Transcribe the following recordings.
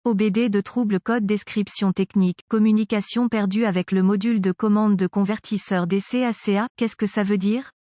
OBD de trouble code description technique, communication perdue avec le module de commande de convertisseur DCACA, qu'est-ce que ça veut dire?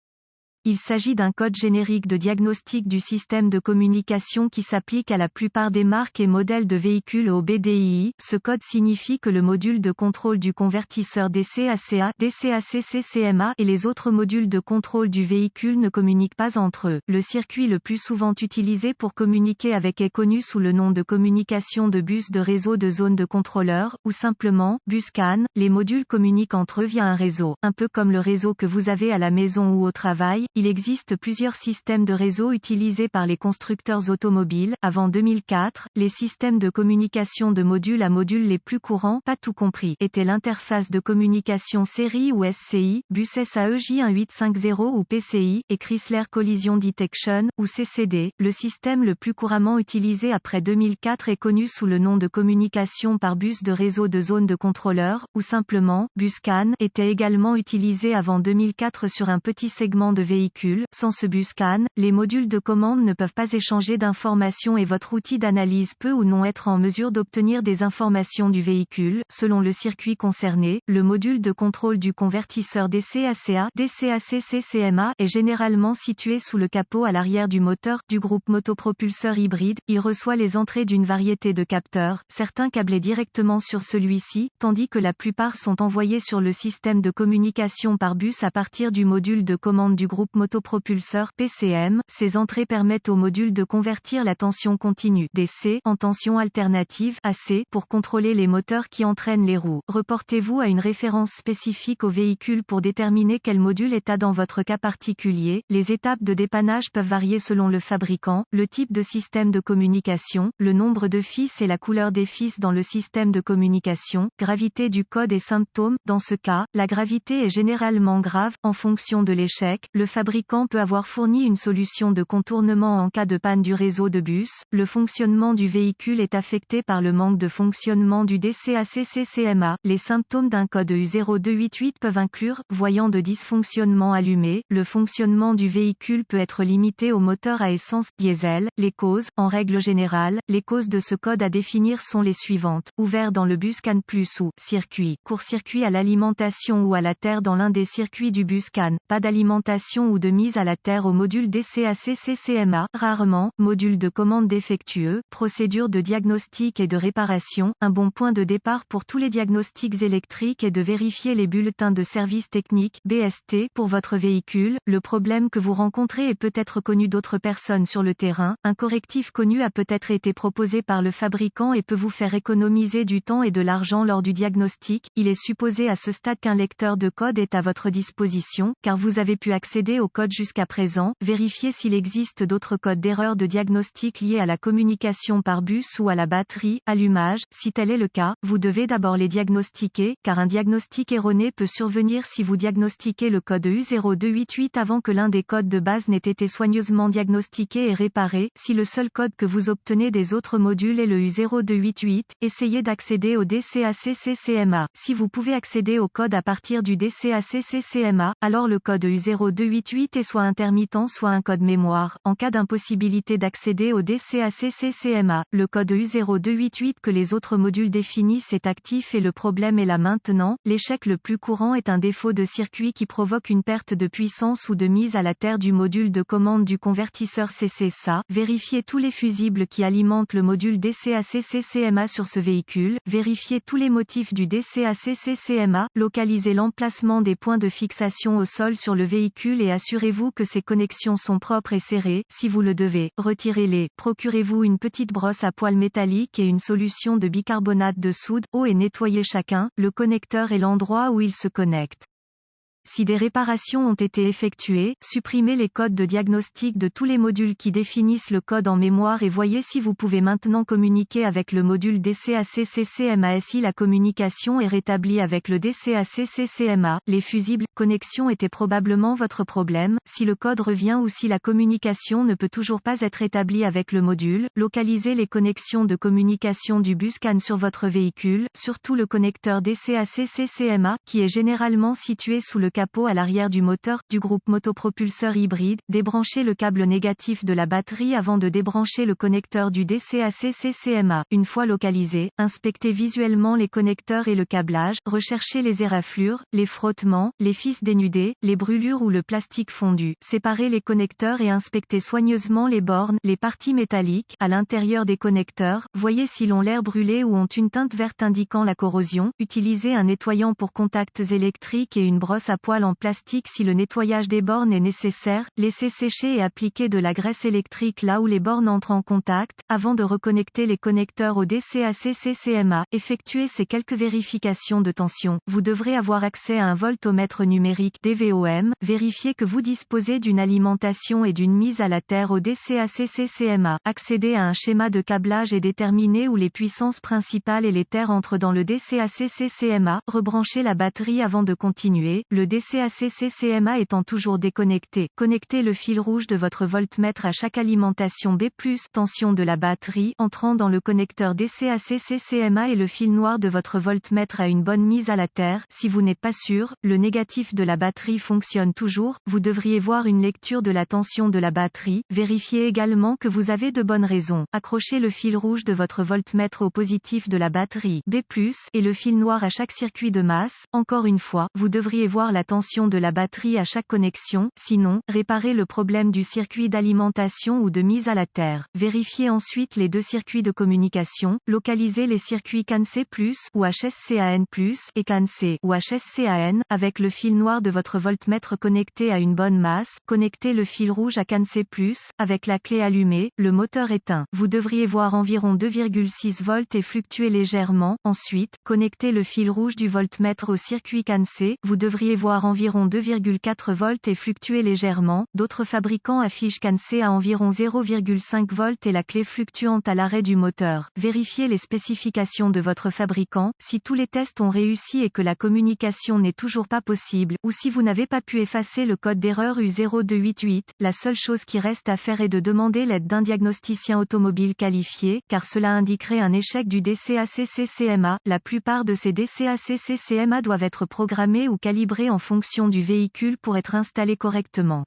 Il s'agit d'un code générique de diagnostic du système de communication qui s'applique à la plupart des marques et modèles de véhicules OBDII. Ce code signifie que le module de contrôle du convertisseur DCACA, DCACC-CMA et les autres modules de contrôle du véhicule ne communiquent pas entre eux. Le circuit le plus souvent utilisé pour communiquer avec est connu sous le nom de communication de bus de réseau de zone de contrôleur, ou simplement, bus CAN. Les modules communiquent entre eux via un réseau, un peu comme le réseau que vous avez à la maison ou au travail. Il existe plusieurs systèmes de réseau utilisés par les constructeurs automobiles. Avant 2004, les systèmes de communication de module à module les plus courants, pas tout compris, étaient l'interface de communication série ou SCI, bus SAE-J1850 ou PCI, et Chrysler Collision Detection, ou CCD. Le système le plus couramment utilisé après 2004 est connu sous le nom de communication par bus de réseau de zone de contrôleur, ou simplement, bus CAN, était également utilisé avant 2004 sur un petit segment de véhicules. Sans ce bus CAN, les modules de commande ne peuvent pas échanger d'informations et votre outil d'analyse peut ou non être en mesure d'obtenir des informations du véhicule. Selon le circuit concerné, le module de contrôle du convertisseur DCACA, DCACC-CMA est généralement situé sous le capot à l'arrière du moteur, du groupe motopropulseur hybride. Il reçoit les entrées d'une variété de capteurs, certains câblés directement sur celui-ci, tandis que la plupart sont envoyés sur le système de communication par bus à partir du module de commande du groupe motopropulseur PCM. Ces entrées permettent au module de convertir la tension continue DC en tension alternative AC pour contrôler les moteurs qui entraînent les roues. Reportez-vous à une référence spécifique au véhicule pour déterminer quel module est dans votre cas particulier. Les étapes de dépannage peuvent varier selon le fabricant, le type de système de communication, le nombre de fils et la couleur des fils dans le système de communication, gravité du code et symptômes. Dans ce cas, la gravité est généralement grave, en fonction de l'échec. Le fabricant peut avoir fourni une solution de contournement en cas de panne du réseau de bus. Le fonctionnement du véhicule est affecté par le manque de fonctionnement du DCACC-CMA. Les symptômes d'un code U0288 peuvent inclure, voyant de dysfonctionnement allumé. Le fonctionnement du véhicule peut être limité au moteur à essence, diesel. Les causes, en règle générale, les causes de ce code à définir sont les suivantes. Ouvert dans le bus CAN plus ou, circuit, court-circuit à l'alimentation ou à la terre dans l'un des circuits du bus CAN, pas d'alimentation ou de mise à la terre au module DCACC-CMA, rarement, module de commande défectueux, procédure de diagnostic et de réparation. Un bon point de départ pour tous les diagnostics électriques est de vérifier les bulletins de service technique, BST, pour votre véhicule. Le problème que vous rencontrez est peut-être connu d'autres personnes sur le terrain. Un correctif connu a peut-être été proposé par le fabricant et peut vous faire économiser du temps et de l'argent lors du diagnostic. Il est supposé à ce stade qu'un lecteur de code est à votre disposition, car vous avez pu accéder au code jusqu'à présent. Vérifiez s'il existe d'autres codes d'erreur de diagnostic liés à la communication par bus ou à la batterie, allumage. Si tel est le cas, vous devez d'abord les diagnostiquer, car un diagnostic erroné peut survenir si vous diagnostiquez le code U0288 avant que l'un des codes de base n'ait été soigneusement diagnostiqué et réparé. Si le seul code que vous obtenez des autres modules est le U0288, essayez d'accéder au DCACC-CMA. Si vous pouvez accéder au code à partir du DCACC-CMA, alors le code U0288 est soit intermittent soit un code mémoire. En cas d'impossibilité d'accéder au DCACC-CMA, le code U0288 que les autres modules définissent est actif et le problème est là maintenant. L'échec le plus courant est un défaut de circuit qui provoque une perte de puissance ou de mise à la terre du module de commande du convertisseur CCSA. Vérifiez tous les fusibles qui alimentent le module DCACC-CMA sur ce véhicule. Vérifiez tous les motifs du DCACC-CMA. Localisez l'emplacement des points de fixation au sol sur le véhicule et assurez-vous que ces connexions sont propres et serrées. Si vous le devez, retirez-les. Procurez-vous une petite brosse à poils métallique et une solution de bicarbonate de soude. Et nettoyez chacun, le connecteur et l'endroit où il se connecte. Si des réparations ont été effectuées, supprimez les codes de diagnostic de tous les modules qui définissent le code en mémoire et voyez si vous pouvez maintenant communiquer avec le module DCACC-CMA. Si la communication est rétablie avec le DCACC-CMA, les fusibles connexions étaient probablement votre problème. Si le code revient ou si la communication ne peut toujours pas être établie avec le module, localisez les connexions de communication du bus CAN sur votre véhicule, surtout le connecteur DCACC-CMA, qui est généralement situé sous le capot à l'arrière du moteur, du groupe motopropulseur hybride, débranchez le câble négatif de la batterie avant de débrancher le connecteur du DCAC-CCMA. Une fois localisé, inspectez visuellement les connecteurs et le câblage, recherchez les éraflures, les frottements, les fils dénudés, les brûlures ou le plastique fondu. Séparez les connecteurs et inspectez soigneusement les bornes, les parties métalliques, à l'intérieur des connecteurs, voyez si l'ont l'air brûlé ou ont une teinte verte indiquant la corrosion. Utilisez un nettoyant pour contacts électriques et une brosse à poils en plastique si le nettoyage des bornes est nécessaire. Laissez sécher et appliquez de la graisse électrique là où les bornes entrent en contact, avant de reconnecter les connecteurs au DCAC-CCMA. Effectuez ces quelques vérifications de tension. Vous devrez avoir accès à un voltomètre numérique DVOM. Vérifiez que vous disposez d'une alimentation et d'une mise à la terre au DCAC-CCMA. Accédez à un schéma de câblage et déterminez où les puissances principales et les terres entrent dans le DCAC-CCMA. Rebranchez la batterie avant de continuer, le DCAC-CCMA étant toujours déconnecté. Connectez le fil rouge de votre voltmètre à chaque alimentation B+, tension de la batterie, entrant dans le connecteur DCAC-CCMA et le fil noir de votre voltmètre à une bonne mise à la terre. Si vous n'êtes pas sûr, le négatif de la batterie fonctionne toujours, vous devriez voir une lecture de la tension de la batterie. Vérifiez également que vous avez de bonnes raisons. Accrochez le fil rouge de votre voltmètre au positif de la batterie B+, et le fil noir à chaque circuit de masse. Encore une fois, vous devriez voir la tension de la batterie à chaque connexion, sinon, réparez le problème du circuit d'alimentation ou de mise à la terre. Vérifiez ensuite les deux circuits de communication, localisez les circuits CAN-C+, ou HSCAN+, et CAN-C, ou HSCAN, avec le fil noir de votre voltmètre connecté à une bonne masse. Connectez le fil rouge à CAN-C+, avec la clé allumée, le moteur éteint. Vous devriez voir environ 2,6 volts et fluctuer légèrement. Ensuite, connectez le fil rouge du voltmètre au circuit CAN-C. Vous devriez voir environ 2,4 volts et fluctuer légèrement. D'autres fabricants affichent CAN-C à environ 0,5 volts et la clé fluctuante à l'arrêt du moteur. Vérifiez les spécifications de votre fabricant. Si tous les tests ont réussi et que la communication n'est toujours pas possible, ou si vous n'avez pas pu effacer le code d'erreur U0288, la seule chose qui reste à faire est de demander l'aide d'un diagnosticien automobile qualifié, car cela indiquerait un échec du DCAC-CCMA. La plupart de ces DCAC-CCMA doivent être programmés ou calibrés en fonction du véhicule pour être installés correctement.